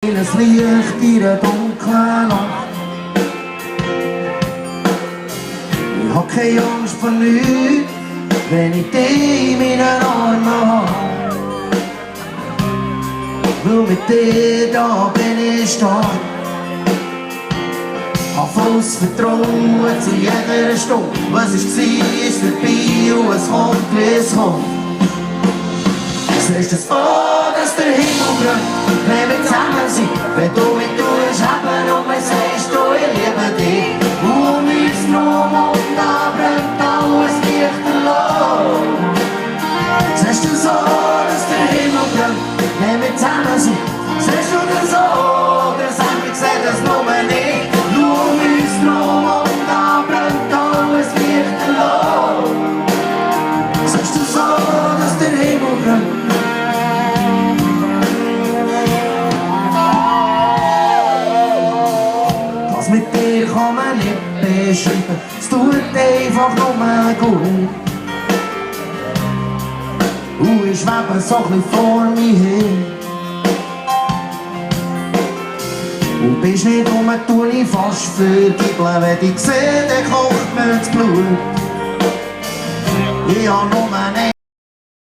in ein Licht in einer dunklen Nacht. Ich hab keine Angst vor nichts, wenn ich dich in meinen Armen hab. Nur mit dir da bin ich stark. Hab volles Vertrauen zu jeder Stunde. Was ist vorbei und es kommt, wie es kommt. Siehst du es an, dass der Himmel brennt, wenn wir zusammen sind. Wenn du mit tust, haben und mir sagst, du, ich liebe dich. Um uns nur Mund brennt alles lichterloh. Siehst du es an, dass der Himmel brennt, wenn wir zusammen sind. Siehst du das an, das hab ich gesehen, das nur nicht. Nur um uns nur Mund brennt alles lichterloh. Siehst du es an, dass der Himmel brennt. Mit dir kann man nicht beschreiben, es tut einfach nur gut. Ich schwebe so ein vor mir hin. Und bist nicht rum, tu ich fast vergibeln. Wenn ich sehe, dann kocht mir das Blut. Ich hab nur